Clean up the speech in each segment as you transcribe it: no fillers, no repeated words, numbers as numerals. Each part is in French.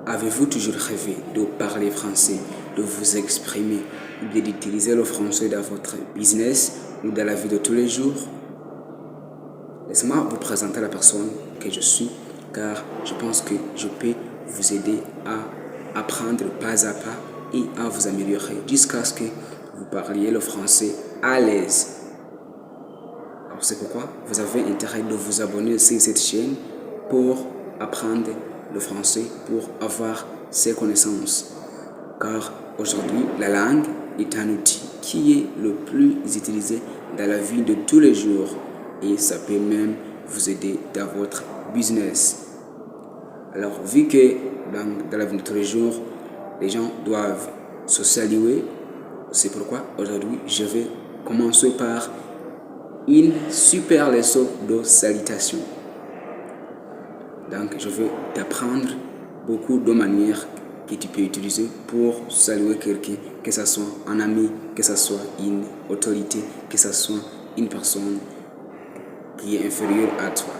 Avez-vous toujours rêvé de parler français, de vous exprimer ou bien d'utiliser le français dans votre business ou dans la vie de tous les jours? Laissez-moi vous présenter la personne que je suis, car je pense que je peux vous aider à apprendre pas à pas et à vous améliorer jusqu'à ce que vous parliez le français à l'aise. Alors c'est pourquoi vous avez intérêt de vous abonner sur cette chaîne pour apprendre le français, pour avoir ces connaissances. Car aujourd'hui, la langue est un outil qui est le plus utilisé dans la vie de tous les jours et ça peut même vous aider dans votre business. Alors, vu que dans la vie de tous les jours, les gens doivent se saluer, c'est pourquoi aujourd'hui, je vais commencer par une super leçon de salutation. Donc, je vais t'apprendre beaucoup de manières que tu peux utiliser pour saluer quelqu'un, que ce soit un ami, que ce soit une autorité, que ce soit une personne qui est inférieure à toi.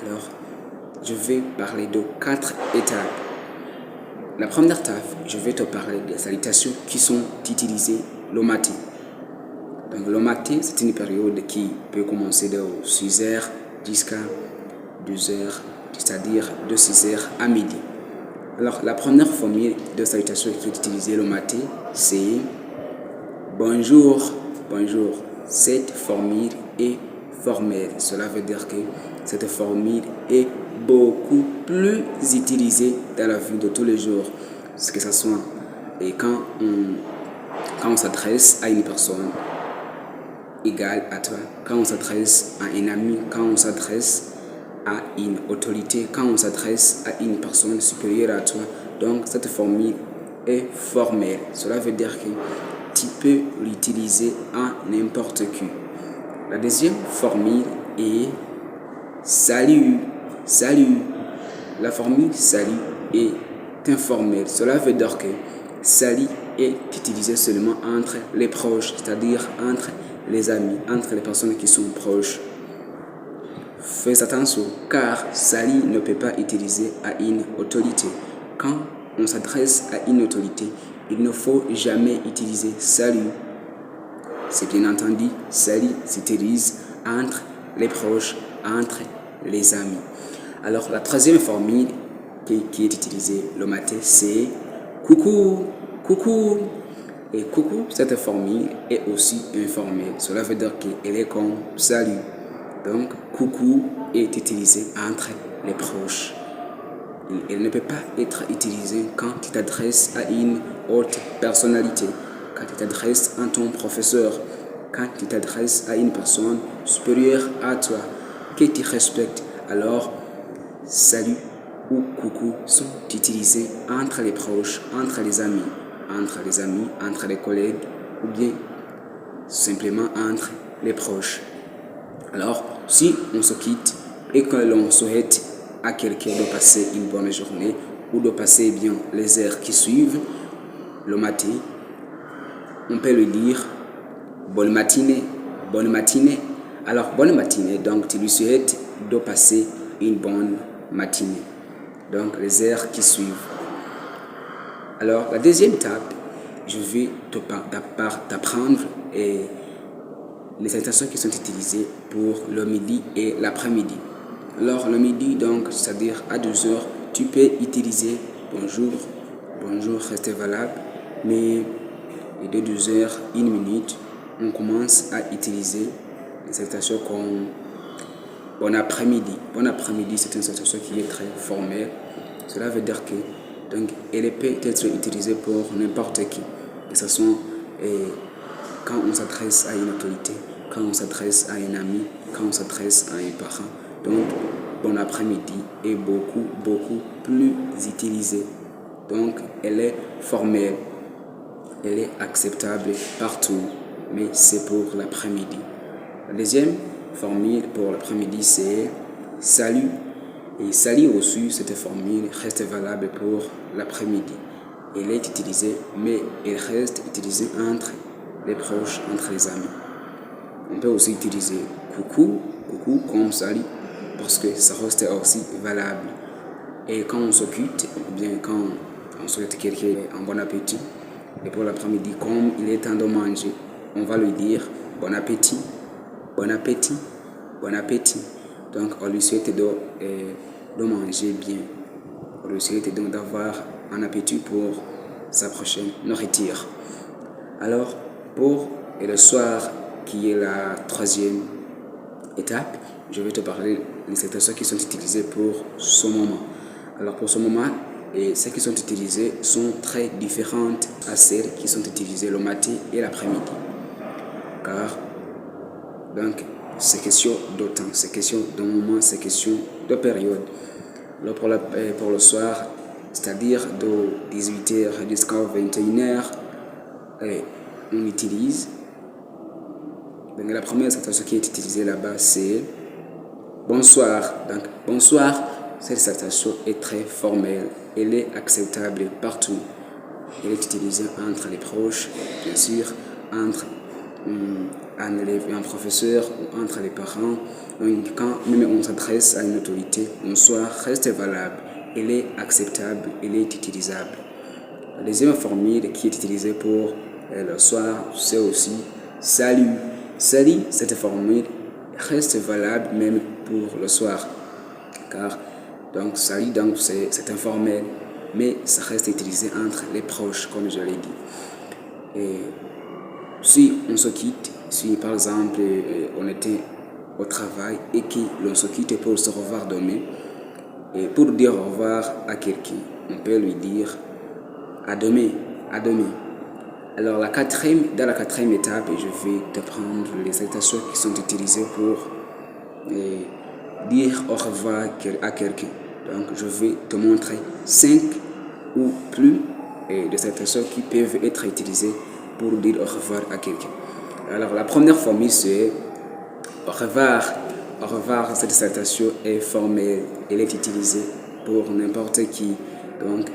Alors, je vais parler de 4 étapes. La première étape, je vais te parler des salutations qui sont utilisées le matin. Donc, le matin, c'est une période qui peut commencer de 6h jusqu'à 2h, c'est-à-dire de 6h à midi. Alors, la première formule de salutation qui est utilisée le matin, c'est bonjour, bonjour. Cette formule est formelle. Cela veut dire que cette formule est beaucoup plus utilisée dans la vie de tous les jours. Que ce soit et quand on s'adresse à une personne égale à toi, quand on s'adresse à un ami, quand on s'adresse à une autorité, quand on s'adresse à une personne supérieure à toi. Donc, cette formule est formelle. Cela veut dire que tu peux l'utiliser à n'importe qui. La deuxième formule est salut, salut. La formule salut est informelle. Cela veut dire que salut est utilisé seulement entre les proches, c'est-à-dire entre les amis, entre les personnes qui sont proches. Faites attention, car salut ne peut pas utiliser à une autorité. Quand on s'adresse à une autorité, il ne faut jamais utiliser salut. C'est bien entendu, salut s'utilise entre les proches, entre les amis. Alors, la troisième formule qui est utilisée le matin, c'est coucou, coucou. Et coucou, cette formule est aussi informelle. Cela veut dire qu'elle est comme salut. Donc, coucou est utilisé entre les proches. Elle ne peut pas être utilisée quand tu t'adresses à une haute personnalité, quand tu t'adresses à ton professeur, quand tu t'adresses à une personne supérieure à toi, que tu respectes. Alors, salut ou coucou sont utilisés entre les proches, entre les amis, entre les collègues ou bien simplement entre les proches. Alors, si on se quitte et que l'on souhaite à quelqu'un de passer une bonne journée ou de passer bien les heures qui suivent, le matin, on peut lui dire bonne matinée, bonne matinée. Alors, bonne matinée, donc tu lui souhaites de passer une bonne matinée. Donc, les heures qui suivent. Alors, la deuxième étape, je vais t'apprendre les salutations qui sont utilisées pour le midi et l'après-midi. Alors, le midi, donc, c'est-à-dire à 2h, tu peux utiliser bonjour, bonjour, restez valable, mais de 2h, 1 minute, on commence à utiliser les salutations comme bon après-midi. Bon après-midi, c'est une salutation qui est très formelle. Cela veut dire que, donc, elle peut être utilisée pour n'importe qui, que ce soit quand on s'adresse à une autorité, quand on s'adresse à un ami, quand on s'adresse à un parent. Donc, bon après-midi est beaucoup plus utilisée. Donc, elle est formelle, elle est acceptable partout, mais c'est pour l'après-midi. La deuxième formule pour l'après-midi, c'est salut. Et salut aussi, cette formule reste valable pour l'après-midi. Elle est utilisée, mais elle reste utilisée entre les proches, entre les amis. On peut aussi utiliser coucou, coucou comme salut, parce que ça reste aussi valable. Et quand on s'occupe, ou bien quand on souhaite quelqu'un un bon appétit, et pour l'après-midi, comme il est temps de manger, on va lui dire bon appétit, bon appétit, bon appétit. Donc, on lui souhaite de manger bien. On lui souhaite donc d'avoir un appétit pour sa prochaine nourriture. Alors, pour le soir, qui est la troisième étape, je vais te parler des expressions qui sont utilisées pour ce moment. Alors, pour ce moment, celles qui sont utilisées sont très différentes à celles qui sont utilisées le matin et l'après-midi. Car, donc, c'est question de temps, c'est question de moment, c'est question de période. Alors, pour le soir, c'est-à-dire de 18h jusqu'à 21h, on utilise. Donc, la première expression qui est utilisée là-bas, c'est bonsoir. Donc, bonsoir, cette expression est très formelle. Elle est acceptable partout. Elle est utilisée entre les proches, bien sûr, entre un élève et un professeur, ou entre les parents. Donc, quand même on s'adresse à une autorité, bonsoir reste valable. Elle est acceptable, elle est utilisable. La deuxième formule qui est utilisée pour le soir, c'est aussi salut. Salut, cette formule reste valable même pour le soir. Car, donc, salut, donc, c'est informel, mais ça reste utilisé entre les proches, comme je l'ai dit. Et si on se quitte, si par exemple on était au travail et que l'on se quitte pour se revoir demain, et pour dire au revoir à quelqu'un, on peut lui dire à demain, à demain. Alors dans la quatrième étape, je vais te prendre les salutations qui sont utilisées pour dire au revoir à quelqu'un. Donc je vais te montrer 5 ou plus de salutations qui peuvent être utilisées pour dire au revoir à quelqu'un. Alors la première formule c'est au revoir. Au revoir, cette salutation est formelle, elle est utilisée pour n'importe qui. Donc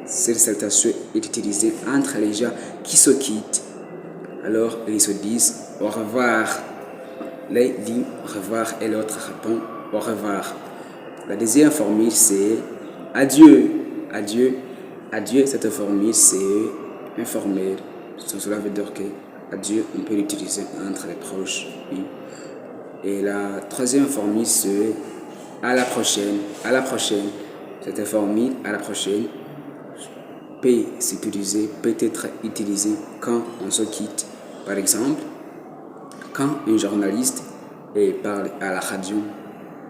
cette salutation est utilisée entre les gens qui se quittent. Alors ils se disent au revoir. L'un dit au revoir et l'autre répond au revoir. La deuxième formule c'est adieu. Adieu. Adieu, cette formule c'est informel. Cela veut dire que adieu, on peut l'utiliser entre les proches. Oui. Et la troisième formule c'est à la prochaine. À la prochaine. Cette formule à la prochaine peut être utilisée quand on se quitte. Par exemple, quand un journaliste parle à la radio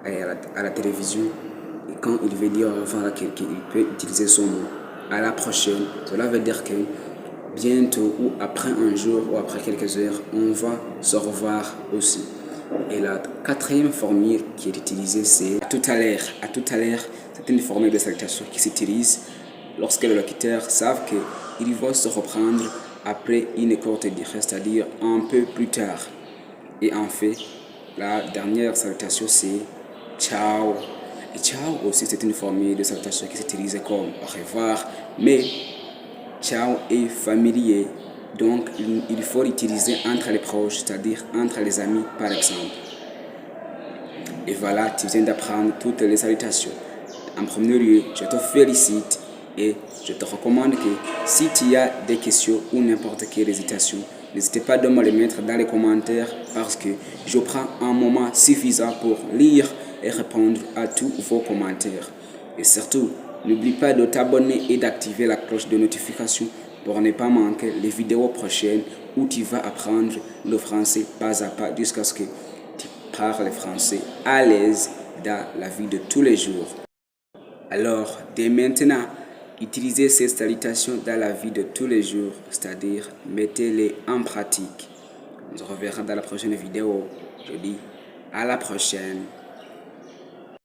et à la télévision, et quand il veut dire au revoir à quelqu'un, il peut utiliser son mot à la prochaine. Cela veut dire que bientôt ou après un jour ou après quelques heures, on va se revoir aussi. Et la quatrième formule qui est utilisée, c'est à tout à l'heure. À tout à l'heure, c'est une formule de salutation qui s'utilise lorsque les locuteurs savent qu'ils vont se reprendre après une courte durée, c'est-à-dire un peu plus tard. Et en fait, la dernière salutation, c'est ciao. Et ciao aussi, c'est une formule de salutation qui s'utilise comme au revoir, mais ciao est familier. Donc, il faut l'utiliser entre les proches, c'est-à-dire entre les amis, par exemple. Et voilà, tu viens d'apprendre toutes les salutations. En premier lieu, je te félicite et je te recommande que si tu as des questions ou n'importe quelle hésitation, n'hésitez pas de me les mettre dans les commentaires parce que je prends un moment suffisant pour lire et répondre à tous vos commentaires. Et surtout, n'oublie pas de t'abonner et d'activer la cloche de notification pour ne pas manquer les vidéos prochaines où tu vas apprendre le français pas à pas jusqu'à ce que tu parles français à l'aise dans la vie de tous les jours. Alors, dès maintenant, utilisez ces salutations dans la vie de tous les jours, c'est-à-dire mettez-les en pratique. On se reverra dans la prochaine vidéo. Je dis à la prochaine.